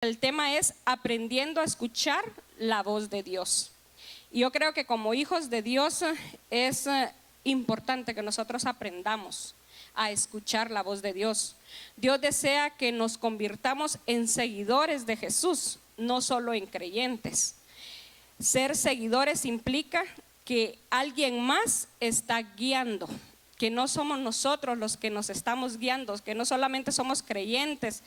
El tema es aprendiendo a escuchar la voz de Dios. Y yo creo que como hijos de Dios es importante que nosotros aprendamos a escuchar la voz de Dios. Dios desea que nos convirtamos en seguidores de Jesús, no solo en creyentes. Ser seguidores implica que alguien más está guiando, que no somos nosotros los que nos estamos guiando, que no solamente somos creyentes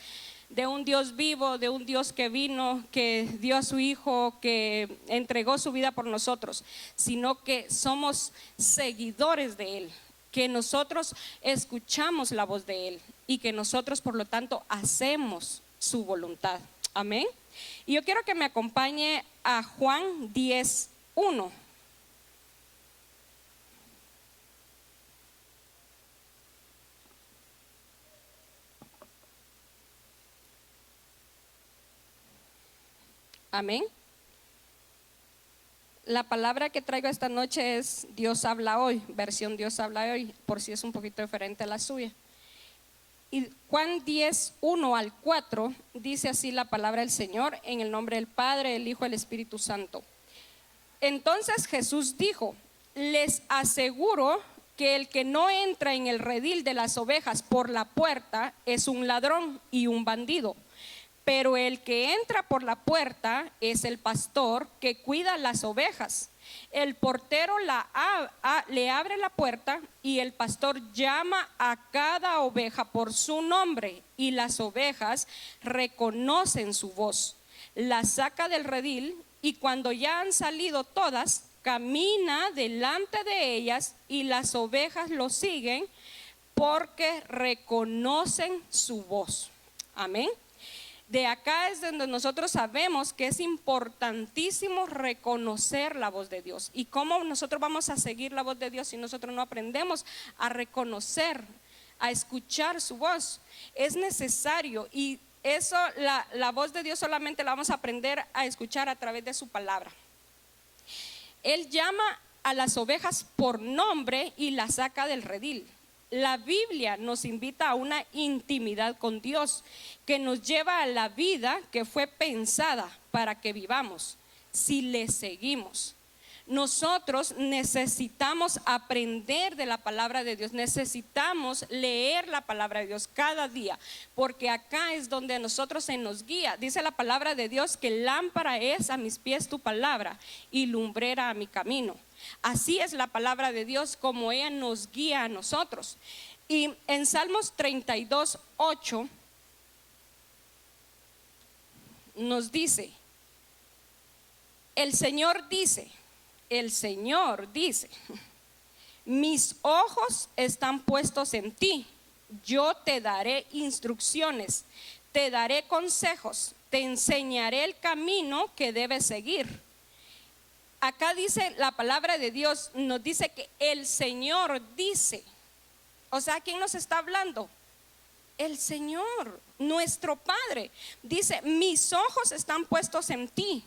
de un Dios vivo, de un Dios que vino, que dio a su Hijo, que entregó su vida por nosotros, sino que somos seguidores de Él, que nosotros escuchamos la voz de Él y que nosotros por lo tanto hacemos su voluntad. Amén. Y yo quiero que me acompañe a Juan 10:1. Amén. La palabra que traigo esta noche es Dios habla hoy, versión Dios habla hoy, por si es un poquito diferente a la suya. Y Juan 10:1-4 dice así la palabra del Señor, en el nombre del Padre, el Hijo y el Espíritu Santo. Entonces Jesús dijo: les aseguro que el que no entra en el redil de las ovejas por la puerta es un ladrón y un bandido. Pero el que entra por la puerta es el pastor que cuida las ovejas. El portero le abre la puerta y el pastor llama a cada oveja por su nombre y las ovejas reconocen su voz. Las saca del redil y cuando ya han salido todas, camina delante de ellas y las ovejas lo siguen porque reconocen su voz. Amén. De acá es donde nosotros sabemos que es importantísimo reconocer la voz de Dios. ¿Y cómo nosotros vamos a seguir la voz de Dios si nosotros no aprendemos a reconocer, a escuchar su voz? Es necesario, y eso, la voz de Dios solamente la vamos a aprender a escuchar a través de su palabra. Él llama a las ovejas por nombre y las saca del redil. La Biblia nos invita a una intimidad con Dios que nos lleva a la vida que fue pensada para que vivamos si le seguimos. Nosotros necesitamos aprender de la palabra de Dios, necesitamos leer la palabra de Dios cada día, porque acá es donde a nosotros se nos guía. Dice la palabra de Dios que lámpara es a mis pies tu palabra y lumbrera a mi camino. Así es la palabra de Dios, como ella nos guía a nosotros. Y en Salmos 32:8 nos dice: el Señor dice, mis ojos están puestos en ti, yo te daré instrucciones, te daré consejos, te enseñaré el camino que debes seguir. Acá dice la palabra de Dios, nos dice que el Señor dice. O sea, ¿quién nos está hablando? El Señor, nuestro Padre. Dice: mis ojos están puestos en ti.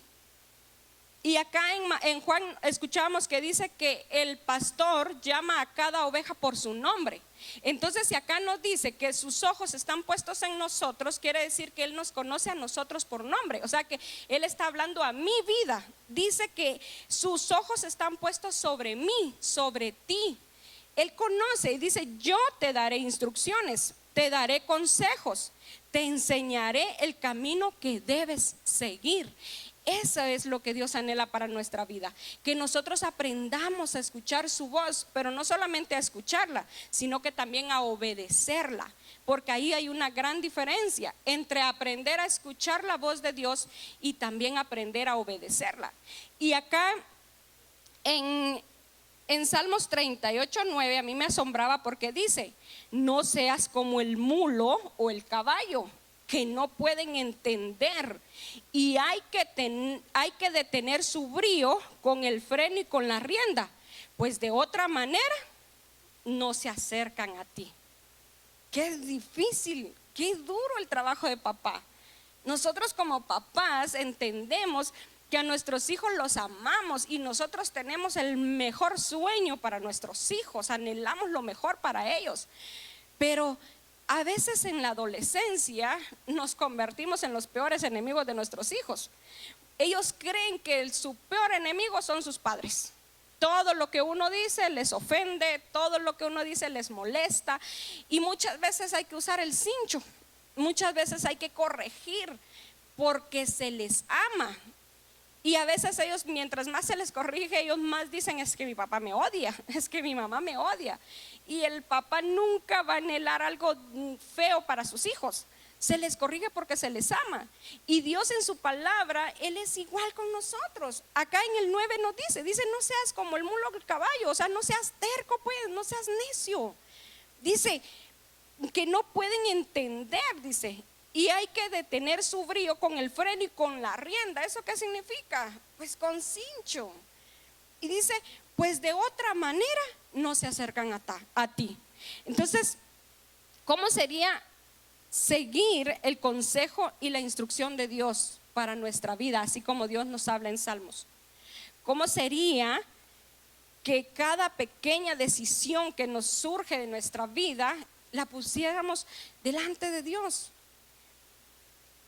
Y acá en Juan escuchamos que dice que el pastor llama a cada oveja por su nombre. Entonces, si acá nos dice que sus ojos están puestos en nosotros, quiere decir que Él nos conoce a nosotros por nombre. O sea que Él está hablando a mi vida. Dice que sus ojos están puestos sobre mí, sobre ti. Él conoce y dice: yo te daré instrucciones, te daré consejos, te enseñaré el camino que debes seguir. Eso es lo que Dios anhela para nuestra vida, que nosotros aprendamos a escuchar su voz, pero no solamente a escucharla, sino que también a obedecerla, porque ahí hay una gran diferencia entre aprender a escuchar la voz de Dios y también aprender a obedecerla. Y acá en Salmos 38:9 a mí me asombraba porque dice: no seas como el mulo o el caballo, que no pueden entender y hay que detener su brío con el freno y con la rienda, pues de otra manera no se acercan a ti. Qué difícil, qué duro el trabajo de papá. Nosotros como papás entendemos que a nuestros hijos los amamos y nosotros tenemos el mejor sueño para nuestros hijos, anhelamos lo mejor para ellos, pero a veces en la adolescencia nos convertimos en los peores enemigos de nuestros hijos. Ellos creen que su peor enemigo son sus padres. Todo lo que uno dice les ofende, todo lo que uno dice les molesta, y muchas veces hay que usar el cincho, muchas veces hay que corregir porque se les ama. Y a veces ellos, mientras más se les corrige, ellos más dicen: es que mi papá me odia, es que mi mamá me odia. Y el papá nunca va a anhelar algo feo para sus hijos. Se les corrige porque se les ama. Y Dios en su palabra, Él es igual con nosotros. Acá en el 9 nos dice: no seas como el mulo del caballo, o sea, no seas terco, pues, no seas necio. Dice que no pueden entender, dice, y hay que detener su brío con el freno y con la rienda. ¿Eso qué significa? Pues con cincho. Y dice: pues de otra manera no se acercan a ti. Entonces, ¿cómo sería seguir el consejo y la instrucción de Dios para nuestra vida, así como Dios nos habla en Salmos? ¿Cómo sería que cada pequeña decisión que nos surge de nuestra vida la pusiéramos delante de Dios?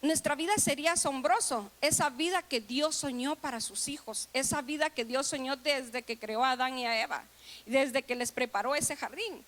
Nuestra vida sería asombroso, esa vida que Dios soñó para sus hijos, esa vida que Dios soñó desde que creó a Adán y a Eva, desde que les preparó ese jardín.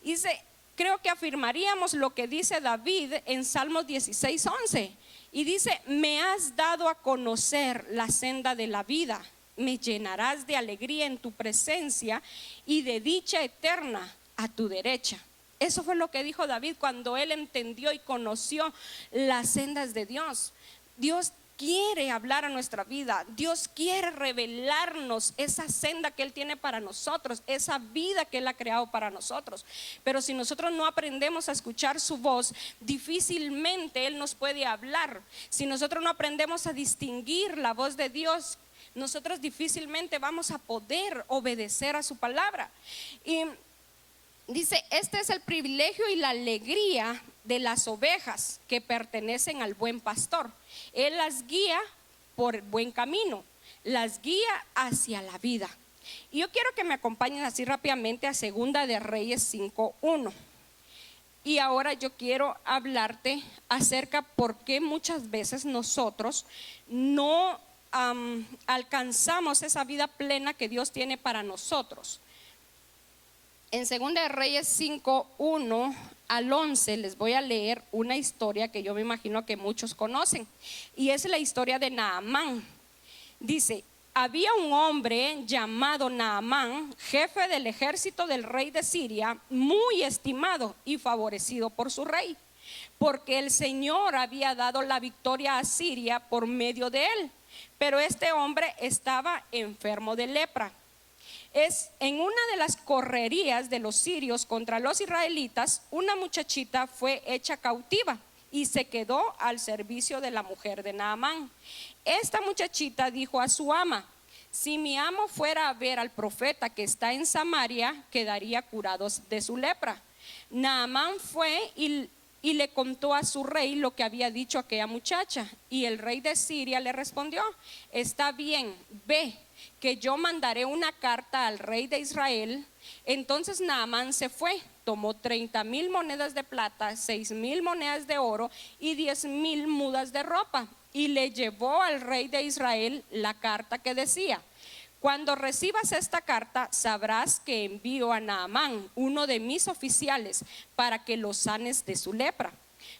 Dice, creo que afirmaríamos lo que dice David en Salmos 16:11, y dice: me has dado a conocer la senda de la vida, me llenarás de alegría en tu presencia y de dicha eterna a tu derecha. Eso fue lo que dijo David cuando él entendió y conoció las sendas de Dios. Dios quiere hablar a nuestra vida, Dios quiere revelarnos esa senda que Él tiene para nosotros, esa vida que Él ha creado para nosotros. Pero si nosotros no aprendemos a escuchar su voz, difícilmente Él nos puede hablar. Si nosotros no aprendemos a distinguir la voz de Dios, nosotros difícilmente vamos a poder obedecer a su palabra. Y dice: este es el privilegio y la alegría de las ovejas que pertenecen al buen pastor. Él las guía por buen camino, las guía hacia la vida. Y yo quiero que me acompañen así rápidamente a Segunda de Reyes 5:1. Y ahora yo quiero hablarte acerca por qué muchas veces nosotros no alcanzamos esa vida plena que Dios tiene para nosotros. En Segunda de Reyes 5:1 al 11 les voy a leer una historia que yo me imagino que muchos conocen, y es la historia de Naamán. Dice: había un hombre llamado Naamán, jefe del ejército del rey de Siria, muy estimado y favorecido por su rey, porque el Señor había dado la victoria a Siria por medio de él. Pero este hombre estaba enfermo de lepra. En una de las correrías de los sirios contra los israelitas, una muchachita fue hecha cautiva y se quedó al servicio de la mujer de Naamán. Esta muchachita dijo a su ama: si mi amo fuera a ver al profeta que está en Samaria, quedaría curado de su lepra. Naamán fue y le contó a su rey lo que había dicho aquella muchacha, y el rey de Siria le respondió: está bien, ve, que yo mandaré una carta al rey de Israel. Entonces Naamán se fue, tomó 30,000 monedas de plata, 6,000 monedas de oro y 10,000 mudas de ropa, y le llevó al rey de Israel la carta que decía: cuando recibas esta carta, sabrás que envío a Naamán, uno de mis oficiales, para que lo sanes de su lepra.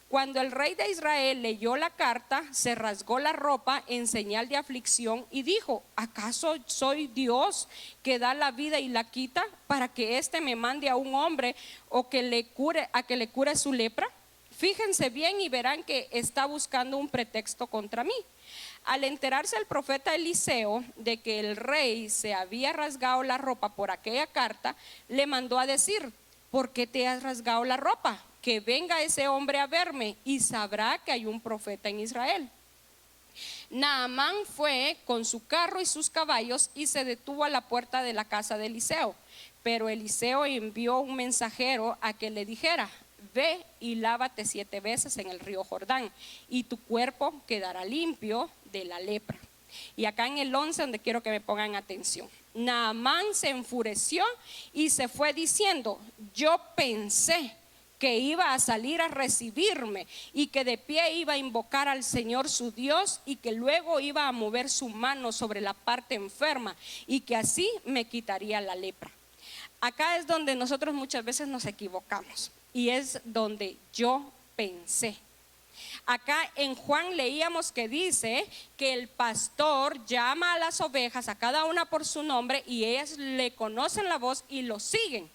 Cuando el rey de Israel leyó la carta, se rasgó la ropa en señal de aflicción y dijo: ¿acaso soy Dios que da la vida y la quita, para que éste me mande a un hombre o que le cure su lepra? Fíjense bien y verán que está buscando un pretexto contra mí. Al enterarse el profeta Eliseo de que el rey se había rasgado la ropa por aquella carta, le mandó a decir: ¿por qué te has rasgado la ropa? Que venga ese hombre a verme y sabrá que hay un profeta en Israel. Naamán fue con su carro y sus caballos y se detuvo a la puerta de la casa de Eliseo. Pero Eliseo envió un mensajero a que le dijera: ve y lávate 7 veces en el río Jordán, y tu cuerpo quedará limpio de la lepra. Y acá en el 11, donde quiero que me pongan atención, Naamán se enfureció y se fue diciendo: yo pensé que iba a salir a recibirme y que de pie iba a invocar al Señor su Dios y que luego iba a mover su mano sobre la parte enferma y que así me quitaría la lepra. Acá es donde nosotros muchas veces nos equivocamos y es donde yo pensé. Acá en Juan leíamos que dice que el pastor llama a las ovejas a cada una por su nombre y ellas le conocen la voz y lo siguen.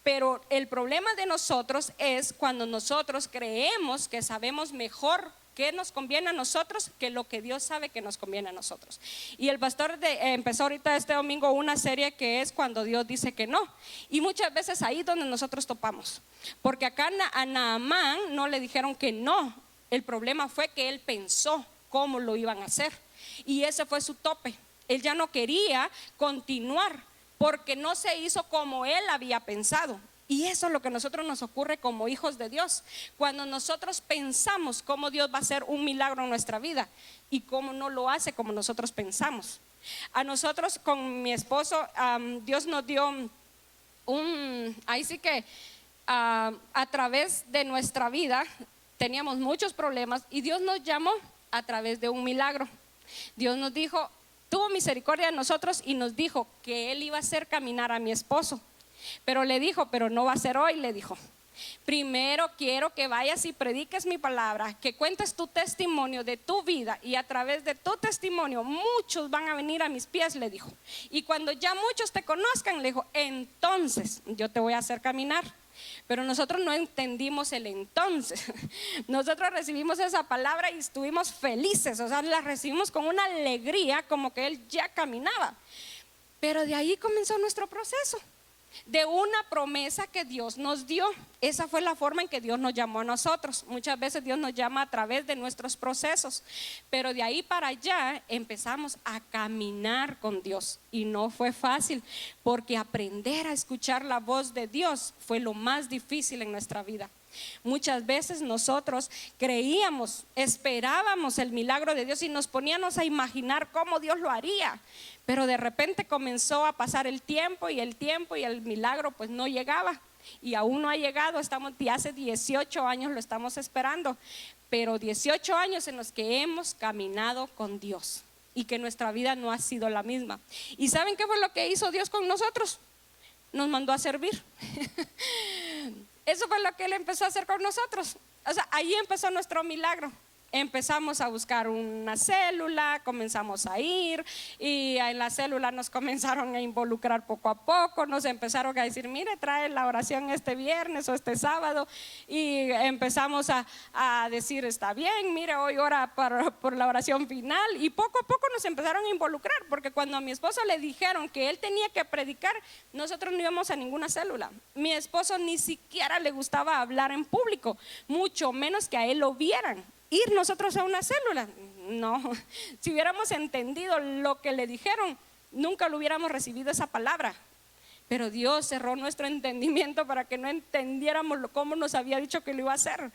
Pero el problema de nosotros es cuando nosotros creemos que sabemos mejor qué nos conviene a nosotros que lo que Dios sabe que nos conviene a nosotros. Y el pastor empezó ahorita este domingo una serie que es cuando Dios dice que no. Y muchas veces ahí es donde nosotros topamos. Porque acá a Naamán no le dijeron que no. El problema fue que él pensó cómo lo iban a hacer. Y ese fue su tope. Él ya no quería continuar porque no se hizo como él había pensado. Y eso es lo que a nosotros nos ocurre como hijos de Dios. Cuando nosotros pensamos cómo Dios va a hacer un milagro en nuestra vida y cómo no lo hace como nosotros pensamos. A nosotros con mi esposo, Dios nos dio ahí sí que a través de nuestra vida teníamos muchos problemas y Dios nos llamó a través de un milagro. Dios nos dijo, tuvo misericordia de nosotros y nos dijo que Él iba a hacer caminar a mi esposo. Pero le dijo, pero no va a ser hoy, le dijo. Primero quiero que vayas y prediques mi palabra, que cuentes tu testimonio de tu vida y a través de tu testimonio muchos van a venir a mis pies, le dijo. Y cuando ya muchos te conozcan, le dijo, entonces yo te voy a hacer caminar. Pero nosotros no entendimos el entonces. Nosotros recibimos esa palabra y estuvimos felices, o sea, la recibimos con una alegría como que Él ya caminaba. Pero de ahí comenzó nuestro proceso. De una promesa que Dios nos dio. Esa fue la forma en que Dios nos llamó a nosotros. Muchas veces Dios nos llama a través de nuestros procesos, pero de ahí para allá empezamos a caminar con Dios y no fue fácil, porque aprender a escuchar la voz de Dios fue lo más difícil en nuestra vida. Muchas veces nosotros creíamos, esperábamos el milagro de Dios y nos poníamos a imaginar cómo Dios lo haría, pero de repente comenzó a pasar el tiempo y el milagro pues no llegaba y aún no ha llegado. Estamos de hace 18 años lo estamos esperando, pero 18 años en los que hemos caminado con Dios y que nuestra vida no ha sido la misma. ¿Y saben qué fue lo que hizo Dios con nosotros? Nos mandó a servir. Eso fue lo que Él empezó a hacer con nosotros. O sea, ahí empezó nuestro milagro. Empezamos a buscar una célula, comenzamos a ir y en la célula nos comenzaron a involucrar poco a poco, nos empezaron a decir, mire, trae la oración este viernes o este sábado, y empezamos a decir, está bien, mire, hoy ora por la oración final, y poco a poco nos empezaron a involucrar, porque cuando a mi esposo le dijeron que él tenía que predicar, nosotros no íbamos a ninguna célula. Mi esposo ni siquiera le gustaba hablar en público, mucho menos que a él lo vieran. Ir nosotros a una célula, no. Si hubiéramos entendido lo que le dijeron, nunca lo hubiéramos recibido esa palabra. Pero Dios cerró nuestro entendimiento para que no entendiéramos cómo nos había dicho que lo iba a hacer.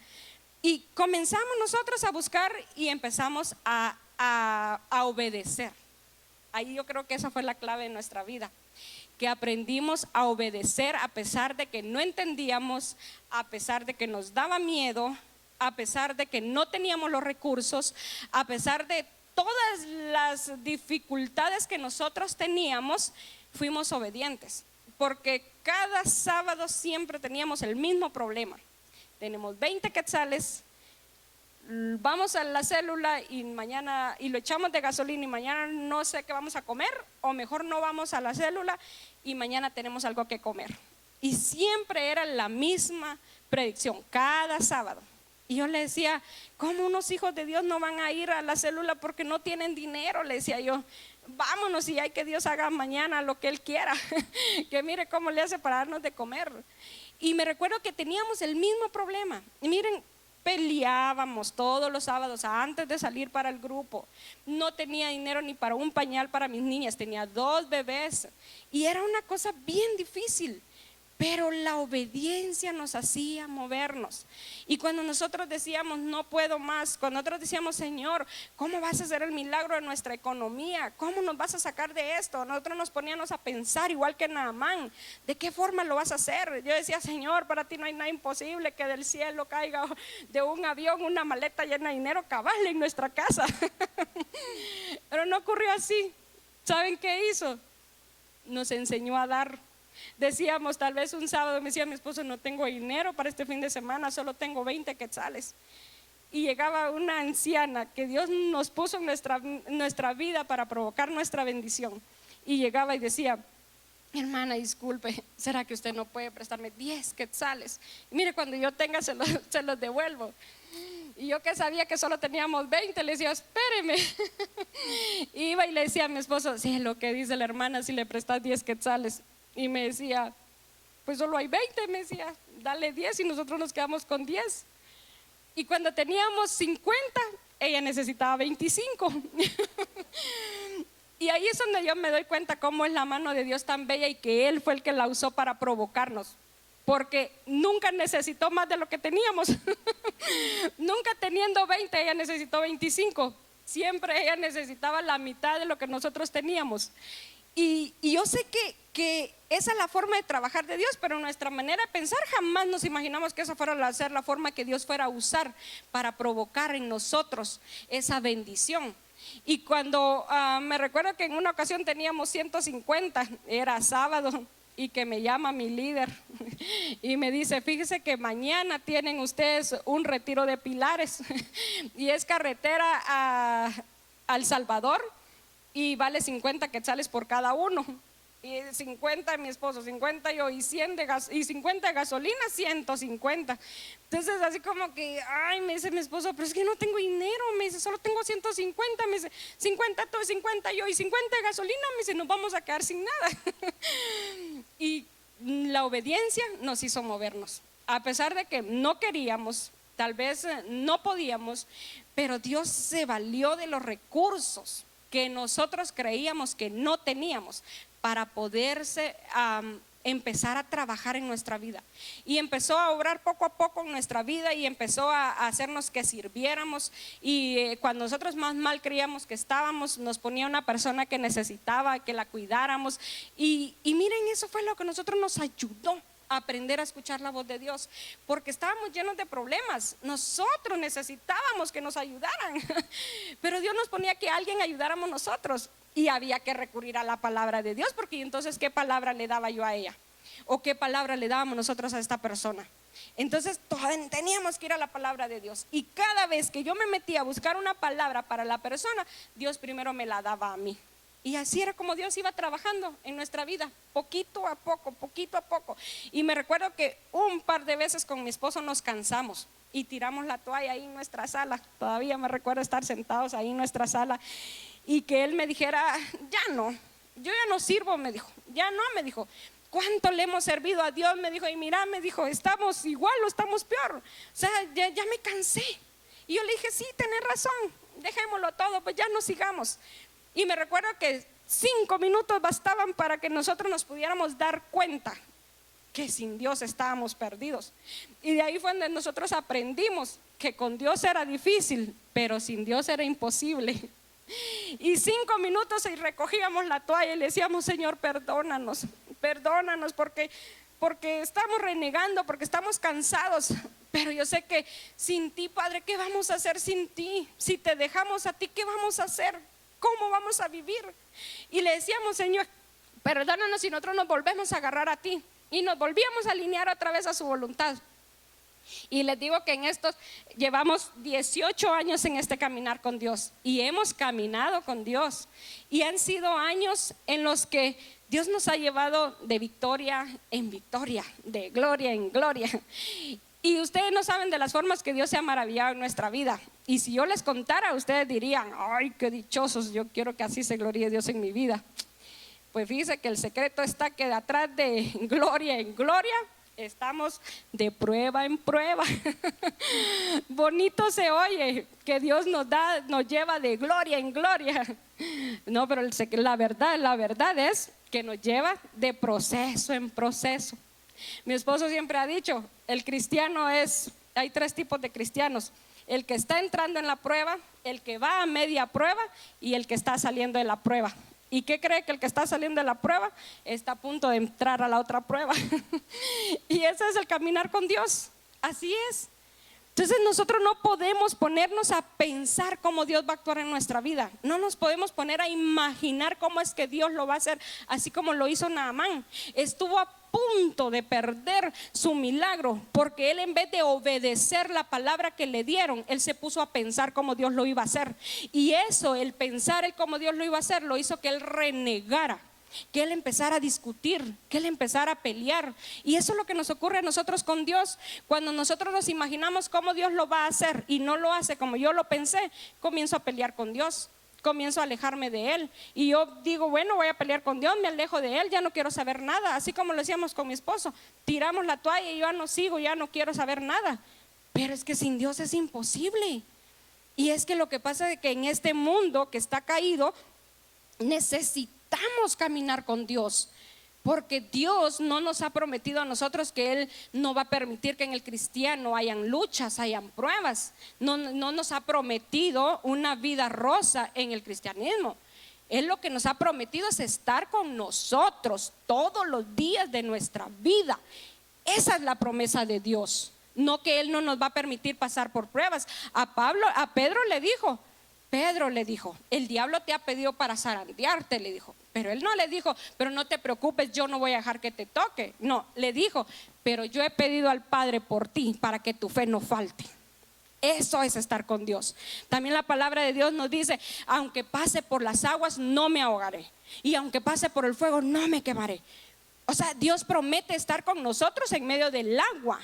Y comenzamos nosotros a buscar y empezamos a obedecer. Ahí yo creo que esa fue la clave de nuestra vida, que aprendimos a obedecer a pesar de que no entendíamos, a pesar de que nos daba miedo, a pesar de que no teníamos los recursos, a pesar de todas las dificultades que nosotros teníamos, fuimos obedientes, porque cada sábado siempre teníamos el mismo problema. Tenemos 20 quetzales, vamos a la célula y mañana y lo echamos de gasolina y mañana no sé qué vamos a comer, o mejor no vamos a la célula y mañana tenemos algo que comer. Y siempre era la misma predicción, cada sábado. Y yo le decía, ¿cómo unos hijos de Dios no van a ir a la célula porque no tienen dinero? Le decía yo, vámonos y hay que Dios haga mañana lo que Él quiera. Que mire cómo le hace para darnos de comer. Y me recuerdo que teníamos el mismo problema. Y miren, peleábamos todos los sábados antes de salir para el grupo. No tenía dinero ni para un pañal para mis niñas, tenía 2 bebés. Y era una cosa bien difícil. pero la obediencia nos hacía movernos. Y cuando nosotros decíamos no puedo más, cuando nosotros decíamos Señor, ¿cómo vas a hacer el milagro de nuestra economía? ¿Cómo nos vas a sacar de esto? Nosotros nos poníamos a pensar igual que Naamán, ¿de qué forma lo vas a hacer? Yo decía, Señor, para ti no hay nada imposible, que del cielo caiga de un avión una maleta llena de dinero cabal en nuestra casa. Pero no ocurrió así. ¿Saben qué hizo? Nos enseñó a dar. Decíamos, tal vez un sábado me decía mi esposo, no tengo dinero para este fin de semana, solo tengo 20 quetzales. Y llegaba una anciana que Dios nos puso en nuestra vida para provocar nuestra bendición. Y llegaba y decía, hermana, disculpe, ¿será que usted no puede prestarme 10 quetzales? Y mire, cuando yo tenga se los devuelvo. Y yo que sabía que solo teníamos 20, le decía, espéreme. Iba y le decía a mi esposo, sí, lo que dice la hermana, si le prestas 10 quetzales. Y me decía, pues solo hay 20, me decía, dale 10 y nosotros nos quedamos con 10. Y cuando teníamos 50, ella necesitaba 25. Y ahí es donde yo me doy cuenta cómo es la mano de Dios tan bella y que Él fue el que la usó para provocarnos. Porque nunca necesitó más de lo que teníamos. Nunca teniendo 20, ella necesitó 25. Siempre ella necesitaba la mitad de lo que nosotros teníamos. Y yo sé que esa es la forma de trabajar de Dios, pero nuestra manera de pensar jamás nos imaginamos que esa fuera a ser la forma que Dios fuera a usar para provocar en nosotros esa bendición. Y cuando me recuerdo que en una ocasión teníamos 150, era sábado, y que me llama mi líder y me dice, fíjese que mañana tienen ustedes un retiro de pilares y es carretera a El Salvador y vale 50 quetzales por cada uno. Y 50 mi esposo, 50 yo, y 100 y 50 de gasolina, 150. Entonces así como que, ay, me dice mi esposo, pero es que no tengo dinero, me dice, solo tengo 150, me dice, 50 tú, 50 yo, y 50 de gasolina, me dice, nos vamos a quedar sin nada. Y la obediencia nos hizo movernos, a pesar de que no queríamos, tal vez no podíamos, pero Dios se valió de los recursos que nosotros creíamos que no teníamos para poderse empezar a trabajar en nuestra vida. Y empezó a obrar poco a poco en nuestra vida y empezó a hacernos que sirviéramos. Y cuando nosotros más mal creíamos que estábamos, nos ponía una persona que necesitaba que la cuidáramos. Y miren, eso fue lo que nosotros nos ayudó a aprender a escuchar la voz de Dios, porque estábamos llenos de problemas. Nosotros necesitábamos que nos ayudaran, pero Dios nos ponía que alguien ayudáramos nosotros. Y había que recurrir a la palabra de Dios, porque entonces ¿qué palabra le daba yo a ella? ¿O qué palabra le dábamos nosotros a esta persona? Entonces teníamos que ir a la palabra de Dios. Y cada vez que yo me metía a buscar una palabra para la persona, Dios primero me la daba a mí. Y así era como Dios iba trabajando en nuestra vida, poquito a poco, poquito a poco. Y me recuerdo que un par de veces con mi esposo nos cansamos y tiramos la toalla ahí en nuestra sala. Todavía me recuerdo estar sentados ahí en nuestra sala y que él me dijera, ya no, yo ya no sirvo, me dijo, ya no, me dijo, ¿cuánto le hemos servido a Dios? Me dijo, y mira, me dijo, estamos igual o estamos peor, o sea, ya me cansé. Y yo le dije, sí, tenés razón, dejémoslo todo, pues ya no sigamos. Y me recuerdo que 5 minutos bastaban para que nosotros nos pudiéramos dar cuenta que sin Dios estábamos perdidos. Y de ahí fue donde nosotros aprendimos que con Dios era difícil, pero sin Dios era imposible. Y 5 minutos y recogíamos la toalla y le decíamos, Señor, perdónanos, perdónanos porque estamos renegando, porque estamos cansados. Pero yo sé que sin ti, Padre, ¿qué vamos a hacer sin ti? Si te dejamos a ti, ¿qué vamos a hacer? ¿Cómo vamos a vivir? Y le decíamos, Señor, perdónanos si nosotros nos volvemos a agarrar a ti. Y nos volvíamos a alinear otra vez a su voluntad. Y les digo que en estos llevamos 18 años en este caminar con Dios. Y hemos caminado con Dios. Y han sido años en los que Dios nos ha llevado de victoria en victoria, de gloria en gloria. Y ustedes no saben de las formas que Dios se ha maravillado en nuestra vida. Y si yo les contara, ustedes dirían, ay, qué dichosos, yo quiero que así se gloríe Dios en mi vida. Pues fíjense que el secreto está que de atrás de gloria en gloria estamos de prueba en prueba. Bonito se oye que Dios nos lleva de gloria en gloria. No, pero la verdad es que nos lleva de proceso en proceso. Mi esposo siempre ha dicho, hay tres tipos de cristianos: el que está entrando en la prueba, el que va a media prueba y el que está saliendo de la prueba. ¿Y qué cree? Que el que está saliendo de la prueba está a punto de entrar a la otra prueba. Y ese es el caminar con Dios. Así es. Entonces nosotros no podemos ponernos a pensar cómo Dios va a actuar en nuestra vida. No nos podemos poner a imaginar cómo es que Dios lo va a hacer, así como lo hizo Naamán. Estuvo a punto de perder su milagro porque él, en vez de obedecer la palabra que le dieron, él se puso a pensar cómo Dios lo iba a hacer. Y eso, el pensar el cómo Dios lo iba a hacer, lo hizo que él renegara, que él empezara a discutir, que él empezara a pelear. Y eso es lo que nos ocurre a nosotros con Dios. Cuando nosotros nos imaginamos cómo Dios lo va a hacer y no lo hace como yo lo pensé, comienzo a pelear con Dios, comienzo a alejarme de Él. Y yo digo, bueno, voy a pelear con Dios, me alejo de Él, ya no quiero saber nada. Así como lo decíamos con mi esposo, tiramos la toalla y yo ya no sigo, ya no quiero saber nada. Pero es que sin Dios es imposible. Y es que lo que pasa es que en este mundo que está caído, necesitamos caminar con Dios, porque Dios no nos ha prometido a nosotros que Él no va a permitir que en el cristiano hayan luchas, hayan pruebas. No nos ha prometido una vida rosa en el cristianismo. Él lo que nos ha prometido es estar con nosotros todos los días de nuestra vida. Esa es la promesa de Dios. No que Él no nos va a permitir pasar por pruebas. A Pedro le dijo, el diablo te ha pedido para zarandearte, le dijo. Pero él no le dijo, pero no te preocupes, yo no voy a dejar que te toque. No, le dijo, pero yo he pedido al Padre por ti para que tu fe no falte. Eso es estar con Dios. También la palabra de Dios nos dice, aunque pase por las aguas no me ahogaré, y aunque pase por el fuego no me quemaré. O sea, Dios promete estar con nosotros en medio del agua.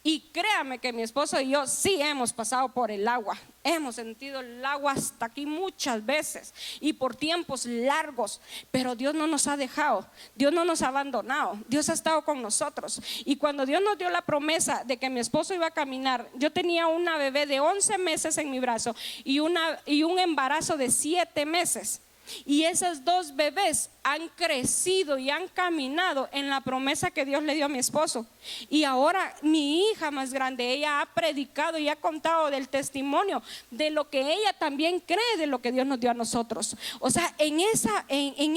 Y créame que mi esposo y yo sí hemos pasado por el agua. Hemos sentido el agua hasta aquí muchas veces y por tiempos largos. Pero Dios no nos ha dejado, Dios no nos ha abandonado, Dios ha estado con nosotros. Y cuando Dios nos dio la promesa de que mi esposo iba a caminar, yo tenía una bebé de 11 meses en mi brazo y un embarazo de 7 meses. Y esas dos bebés han crecido y han caminado en la promesa que Dios le dio a mi esposo. Y ahora mi hija más grande, ella ha predicado y ha contado del testimonio de lo que ella también cree de lo que Dios nos dio a nosotros. O sea, en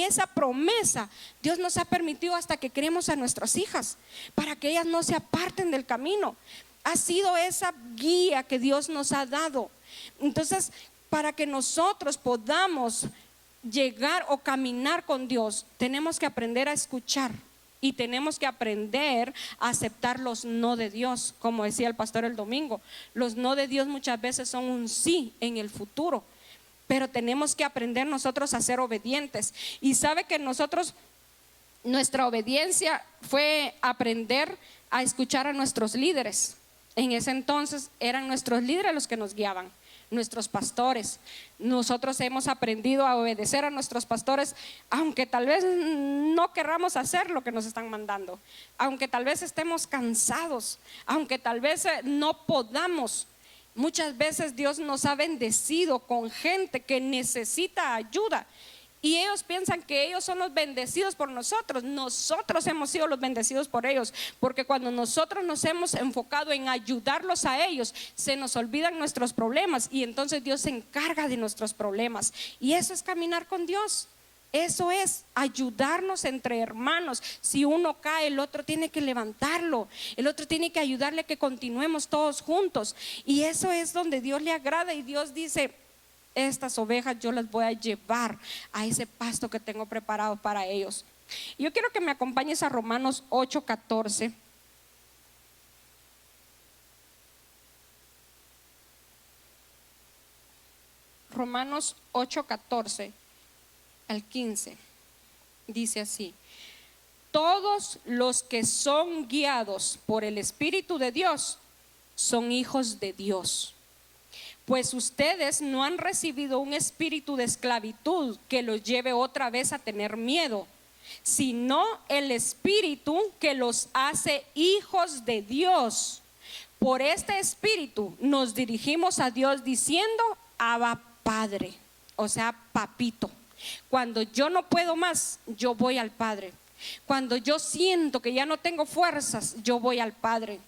esa promesa Dios nos ha permitido hasta que criemos a nuestras hijas, para que ellas no se aparten del camino. Ha sido esa guía que Dios nos ha dado. Entonces, para que nosotros podamos llegar o caminar con Dios, tenemos que aprender a escuchar y tenemos que aprender a aceptar los no de Dios. Como decía el pastor el domingo, los no de Dios muchas veces son un sí en el futuro, pero tenemos que aprender nosotros a ser obedientes. Y sabe que nuestra obediencia fue aprender a escuchar a nuestros líderes. En ese entonces eran nuestros líderes los que nos guiaban, nuestros pastores. Nosotros hemos aprendido a obedecer a nuestros pastores, aunque tal vez no querramos hacer lo que nos están mandando, aunque tal vez estemos cansados, aunque tal vez no podamos. Muchas veces Dios nos ha bendecido con gente que necesita ayuda y ellos piensan que ellos son los bendecidos por nosotros. Nosotros hemos sido los bendecidos por ellos, porque cuando nosotros nos hemos enfocado en ayudarlos a ellos, se nos olvidan nuestros problemas y entonces Dios se encarga de nuestros problemas. Y eso es caminar con Dios. Eso es ayudarnos entre hermanos. Si uno cae, el otro tiene que levantarlo, el otro tiene que ayudarle a que continuemos todos juntos. Y eso es donde Dios le agrada. Y Dios dice, estas ovejas yo las voy a llevar a ese pasto que tengo preparado para ellos. Yo quiero que me acompañes a Romanos 8:14. Romanos 8:14 al 15 dice así: todos los que son guiados por el Espíritu de Dios son hijos de Dios. Pues ustedes no han recibido un espíritu de esclavitud que los lleve otra vez a tener miedo, sino el espíritu que los hace hijos de Dios. Por este espíritu nos dirigimos a Dios diciendo, Abba Padre, o sea, papito. Cuando yo no puedo más, yo voy al Padre. Cuando yo siento que ya no tengo fuerzas, yo voy al Padre.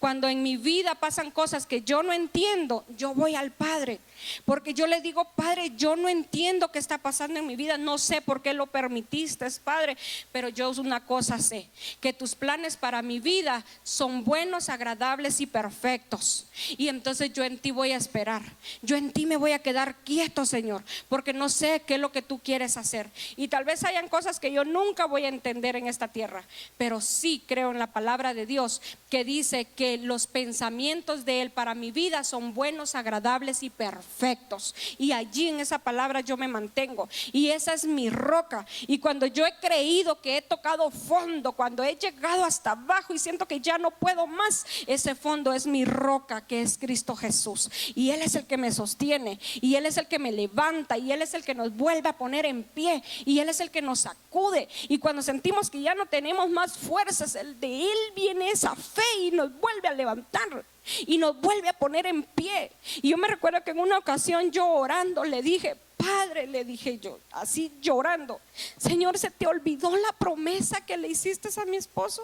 Cuando en mi vida pasan cosas que yo no entiendo, yo voy al Padre, porque yo le digo: Padre, yo no entiendo qué está pasando en mi vida, no sé por qué lo permitiste, Padre, pero yo una cosa sé, que tus planes para mi vida son buenos, agradables y perfectos. Y entonces yo en ti voy a esperar, yo en ti me voy a quedar quieto, Señor, porque no sé qué es lo que tú quieres hacer. Y tal vez hayan cosas que yo nunca voy a entender en esta tierra, pero sí creo en la palabra de Dios, que dice que los pensamientos de Él para mi vida son buenos, agradables y perfectos. Y allí en esa palabra yo me mantengo, y esa es mi roca. Y cuando yo he creído que he tocado fondo, cuando he llegado hasta abajo y siento que ya no puedo más, ese fondo es mi roca, que es Cristo Jesús. Y Él es el que me sostiene, y Él es el que me levanta, y Él es el que nos vuelve a poner en pie, y Él es el que nos sacude. Y cuando sentimos que ya no tenemos más fuerzas, de Él viene esa fe y nos vuelve a levantar y nos vuelve a poner en pie. Y yo me recuerdo que en una ocasión yo orando le dije: Padre, le dije yo, así llorando: Señor, ¿se te olvidó la promesa que le hiciste a mi esposo?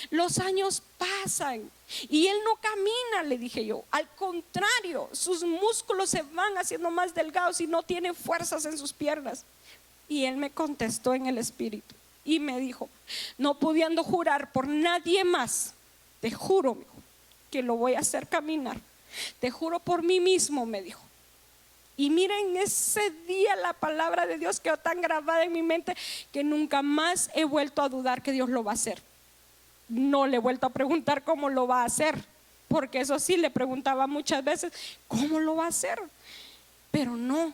Los años pasan y él no camina, le dije yo. Al contrario, sus músculos se van haciendo más delgados y no tiene fuerzas en sus piernas. Y él me contestó en el espíritu y me dijo, no pudiendo jurar por nadie más, te juro, me dijo, que lo voy a hacer caminar. Te juro por mí mismo, me dijo. Y miren, ese día la palabra de Dios quedó tan grabada en mi mente que nunca más he vuelto a dudar que Dios lo va a hacer. No le he vuelto a preguntar cómo lo va a hacer, porque eso sí le preguntaba muchas veces, ¿cómo lo va a hacer? Pero no,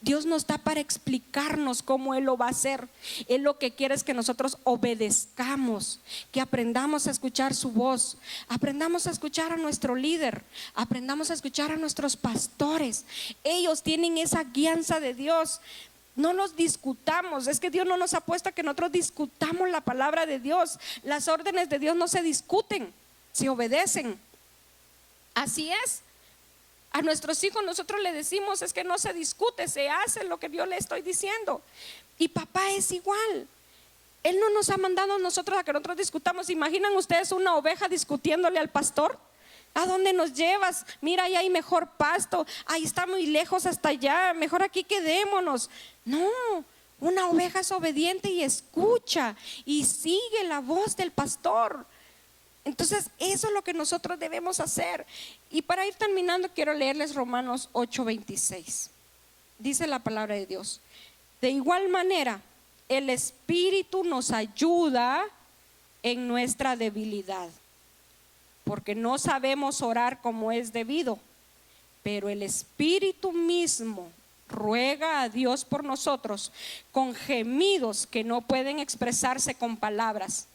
Dios no está para explicarnos cómo Él lo va a hacer. Él lo que quiere es que nosotros obedezcamos, que aprendamos a escuchar su voz, aprendamos a escuchar a nuestro líder, aprendamos a escuchar a nuestros pastores. Ellos tienen esa guianza de Dios. No los discutamos, es que Dios no nos ha puesto a que nosotros discutamos la palabra de Dios. Las órdenes de Dios no se discuten, se obedecen. Así es. A nuestros hijos nosotros le decimos, es que no se discute, se hace lo que yo le estoy diciendo. Y papá es igual. Él no nos ha mandado a nosotros a que nosotros discutamos. ¿Imaginan ustedes una oveja discutiéndole al pastor? ¿A dónde nos llevas? Mira, ahí hay mejor pasto, ahí está muy lejos hasta allá, mejor aquí quedémonos. No, una oveja es obediente y escucha y sigue la voz del pastor. Entonces eso es lo que nosotros debemos hacer. Y para ir terminando quiero leerles Romanos 8:26. Dice la palabra de Dios: de igual manera el Espíritu nos ayuda en nuestra debilidad, porque no sabemos orar como es debido, pero el Espíritu mismo ruega a Dios por nosotros con gemidos que no pueden expresarse con palabras.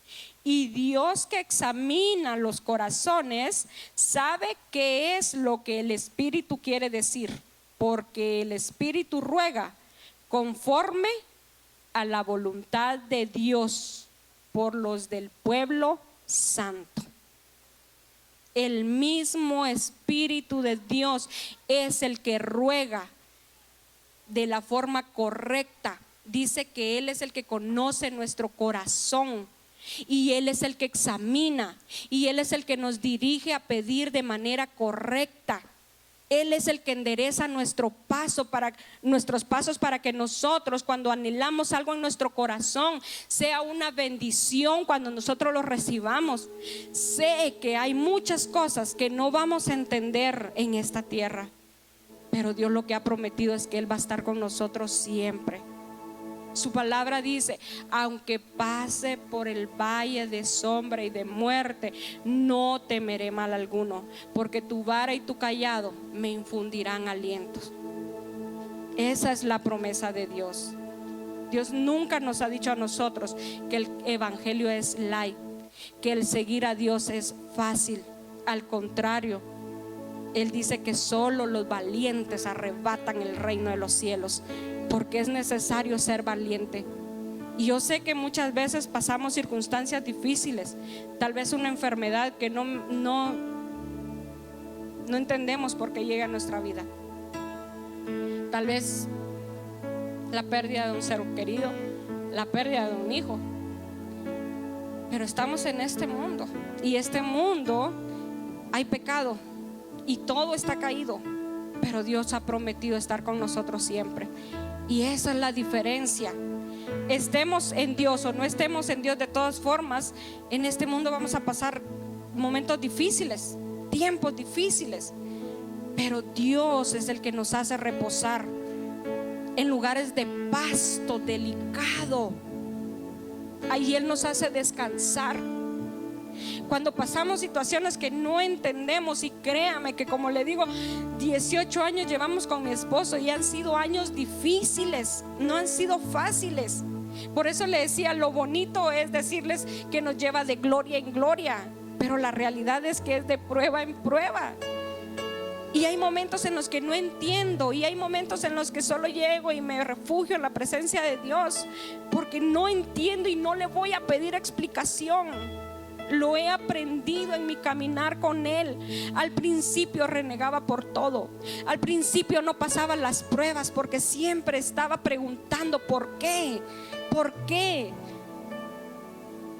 Y Dios, que examina los corazones, sabe qué es lo que el Espíritu quiere decir, porque el Espíritu ruega conforme a la voluntad de Dios por los del pueblo santo. El mismo Espíritu de Dios es el que ruega de la forma correcta. Dice que Él es el que conoce nuestro corazón, y Él es el que examina, y Él es el que nos dirige a pedir de manera correcta. Él es el que endereza nuestros pasos para que nosotros, cuando anhelamos algo en nuestro corazón, sea una bendición cuando nosotros lo recibamos. Sé que hay muchas cosas que no vamos a entender en esta tierra, pero Dios lo que ha prometido es que Él va a estar con nosotros siempre. Su palabra dice: aunque pase por el valle de sombra y de muerte, no temeré mal alguno, porque tu vara y tu cayado me infundirán aliento. Esa es la promesa de Dios. Dios nunca nos ha dicho a nosotros que el evangelio es light, que el seguir a Dios es fácil. Al contrario, Él dice que solo los valientes arrebatan el reino de los cielos, porque es necesario ser valiente. Y yo sé que muchas veces pasamos circunstancias difíciles, tal vez una enfermedad que no entendemos por qué llega a nuestra vida, tal vez la pérdida de un ser querido, la pérdida de un hijo. Pero estamos en este mundo, y este mundo hay pecado y todo está caído, pero Dios ha prometido estar con nosotros siempre. Y esa es la diferencia. Estemos en Dios o no estemos en Dios, de todas formas en este mundo vamos a pasar momentos difíciles, tiempos difíciles, pero Dios es el que nos hace reposar en lugares de pasto delicado. Ahí Él nos hace descansar. Cuando pasamos situaciones que no entendemos, y créame que, como le digo, 18 años llevamos con mi esposo y han sido años difíciles, no han sido fáciles. Por eso le decía, lo bonito es decirles que nos lleva de gloria en gloria, pero la realidad es que es de prueba en prueba. Y hay momentos en los que no entiendo, y hay momentos en los que solo llego y me refugio en la presencia de Dios, porque no entiendo y no le voy a pedir explicación. Lo he aprendido en mi caminar con Él. Al principio renegaba por todo. Al principio no pasaba las pruebas porque siempre estaba preguntando ¿por qué? ¿Por qué?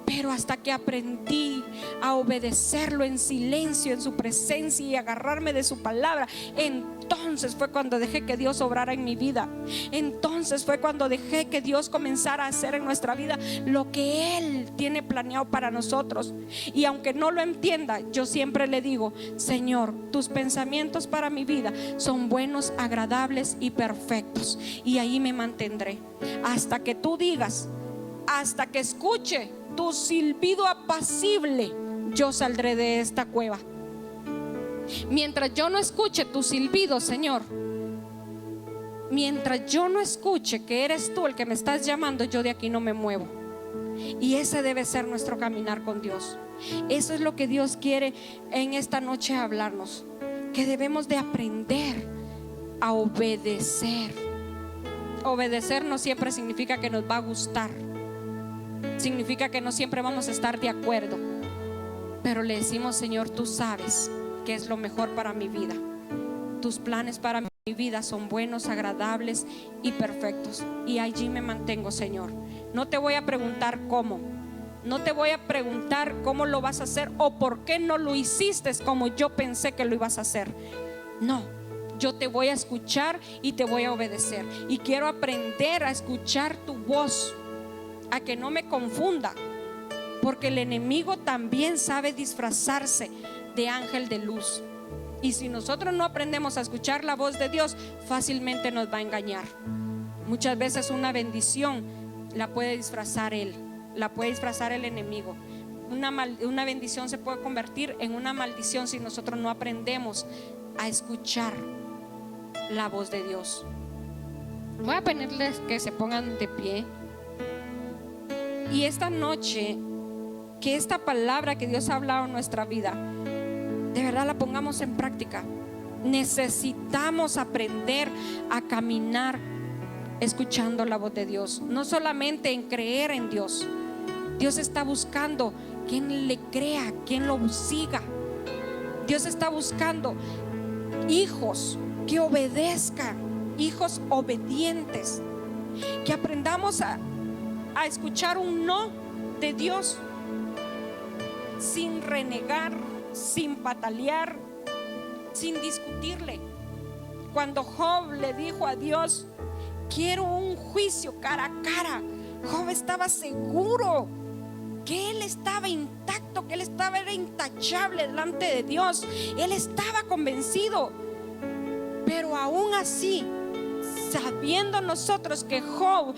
Pero hasta que aprendí a obedecerlo en silencio, en su presencia, y agarrarme de su palabra, entonces fue cuando dejé que Dios obrara en mi vida. Entonces fue cuando dejé que Dios comenzara a hacer en nuestra vida lo que Él tiene planeado para nosotros. Y aunque no lo entienda, yo siempre le digo: Señor, tus pensamientos para mi vida son buenos, agradables y perfectos. Y ahí me mantendré hasta que tú digas, hasta que escuche tu silbido apacible, yo saldré de esta cueva. Mientras yo no escuche tu silbido, Señor, mientras yo no escuche que eres tú el que me estás llamando, yo de aquí no me muevo. Y ese debe ser nuestro caminar con Dios. Eso es lo que Dios quiere en esta noche hablarnos, que debemos de aprender a obedecer. Obedecer no siempre significa que nos va a gustar, significa que no siempre vamos a estar de acuerdo, pero le decimos: Señor, tú sabes que es lo mejor para mi vida. Tus planes para mi vida son buenos, agradables y perfectos. Y allí me mantengo, Señor. No te voy a preguntar cómo, no te voy a preguntar cómo lo vas a hacer o por qué no lo hiciste como yo pensé que lo ibas a hacer. No, yo te voy a escuchar y te voy a obedecer. Y quiero aprender a escuchar tu voz, a que no me confunda, porque el enemigo también sabe disfrazarse de ángel de luz. Y si nosotros no aprendemos a escuchar la voz de Dios, fácilmente nos va a engañar. Muchas veces una bendición la puede disfrazar él, la puede disfrazar el enemigo. Una bendición se puede convertir en una maldición si nosotros no aprendemos a escuchar la voz de Dios. Voy a pedirles que se pongan de pie. Y esta noche, que esta palabra que Dios ha hablado en nuestra vida, de verdad la pongamos en práctica. Necesitamos aprender a caminar escuchando la voz de Dios, no solamente en creer en Dios. Dios está buscando quien le crea, quien lo siga. Dios está buscando hijos que obedezcan, hijos obedientes, que aprendamos a escuchar un no de Dios sin renegar, sin patalear, sin discutirle. Cuando Job le dijo a Dios: quiero un juicio cara a cara, Job estaba seguro que él estaba intacto, que él era intachable delante de Dios. Él estaba convencido, pero aún así, sabiendo nosotros que Job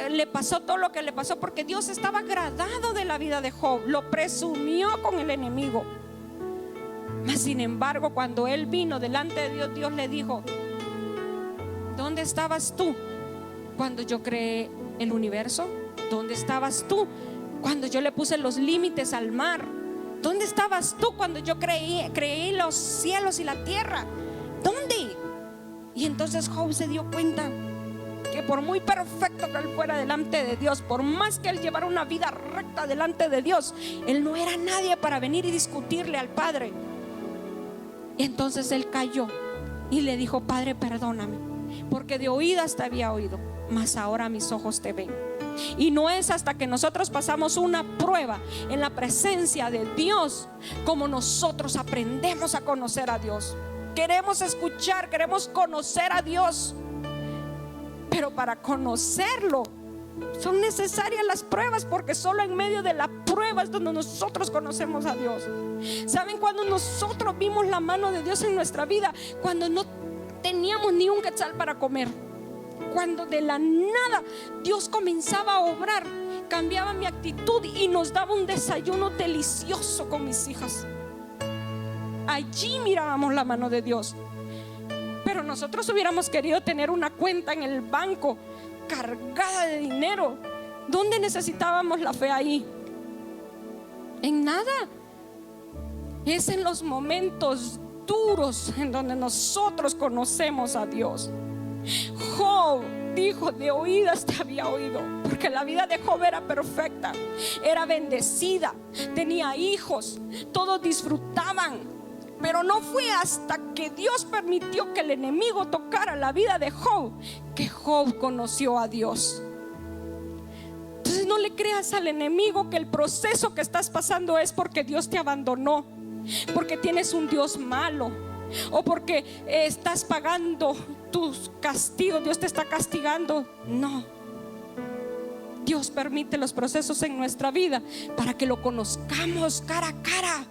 le pasó todo lo que le pasó porque Dios estaba agradado de la vida de Job, lo presumió con el enemigo. Mas sin embargo, cuando él vino delante de Dios, Dios le dijo: ¿dónde estabas tú cuando yo creé el universo? ¿Dónde estabas tú cuando yo le puse los límites al mar? ¿Dónde estabas tú cuando yo creé los cielos y la tierra? ¿Dónde? Y entonces Job se dio cuenta que por muy perfecto que él fuera delante de Dios, por más que él llevara una vida recta delante de Dios, él no era nadie para venir y discutirle al Padre. Y entonces él cayó y le dijo: Padre, perdóname, porque de oídas te había oído, mas ahora mis ojos te ven. Y no es hasta que nosotros pasamos una prueba en la presencia de Dios como nosotros aprendemos a conocer a Dios. Queremos escuchar, queremos conocer a Dios, pero para conocerlo son necesarias las pruebas, porque solo en medio de la prueba es donde nosotros conocemos a Dios. ¿Saben cuando nosotros vimos la mano de Dios en nuestra vida? Cuando no teníamos ni un quetzal para comer, cuando de la nada Dios comenzaba a obrar, cambiaba mi actitud y nos daba un desayuno delicioso con mis hijas. Allí mirábamos la mano de Dios. Pero nosotros hubiéramos querido tener una cuenta en el banco cargada de dinero. ¿Dónde necesitábamos la fe ahí? En nada. Es en los momentos duros en donde nosotros conocemos a Dios. Job dijo: de oídas te había oído, porque la vida de Job era perfecta, era bendecida, tenía hijos, todos disfrutaban. Pero no fue hasta que Dios permitió que el enemigo tocara la vida de Job que Job conoció a Dios. Entonces no le creas al enemigo que el proceso que estás pasando es porque Dios te abandonó, porque tienes un Dios malo, o porque estás pagando tus castigos, Dios te está castigando. No, Dios permite los procesos en nuestra vida para que lo conozcamos cara a cara,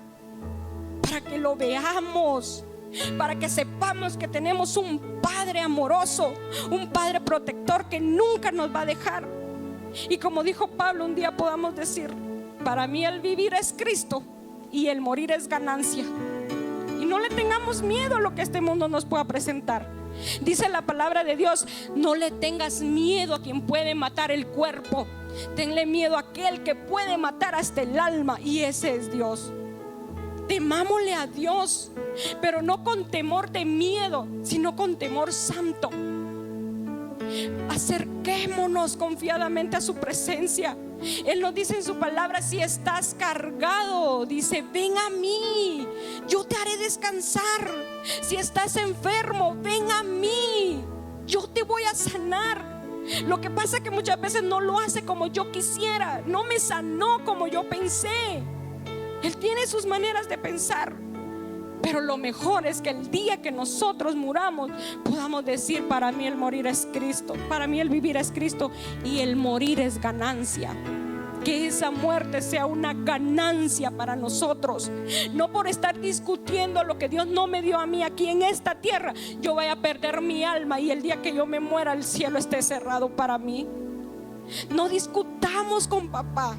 para que lo veamos, para que sepamos que tenemos un Padre amoroso, un Padre protector que nunca nos va a dejar. Y como dijo Pablo, un día podamos decir: para mí el vivir es Cristo y el morir es ganancia. Y no le tengamos miedo a lo que este mundo nos pueda presentar. Dice la palabra de Dios: no le tengas miedo a quien puede matar el cuerpo, tenle miedo a aquel que puede matar hasta el alma, y ese es Dios. Temámosle a Dios, pero no con temor de miedo, sino con temor santo. Acerquémonos confiadamente a su presencia. Él nos dice en su palabra: si estás cargado, dice, ven a mí, yo te haré descansar. Si estás enfermo, ven a mí, yo te voy a sanar. Lo que pasa es que muchas veces no lo hace como yo quisiera, no me sanó como yo pensé. Él tiene sus maneras de pensar, pero lo mejor es que el día que nosotros muramos podamos decir: para mí el morir es Cristo, para mí el vivir es Cristo y el morir es ganancia. Que esa muerte sea una ganancia para nosotros, no por estar discutiendo lo que Dios no me dio a mí aquí en esta tierra, yo voy a perder mi alma y el día que yo me muera el cielo esté cerrado para mí. No discutamos con papá.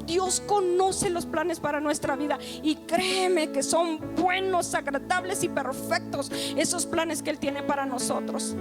Dios conoce los planes para nuestra vida y créeme que son buenos, agradables y perfectos esos planes que Él tiene para nosotros.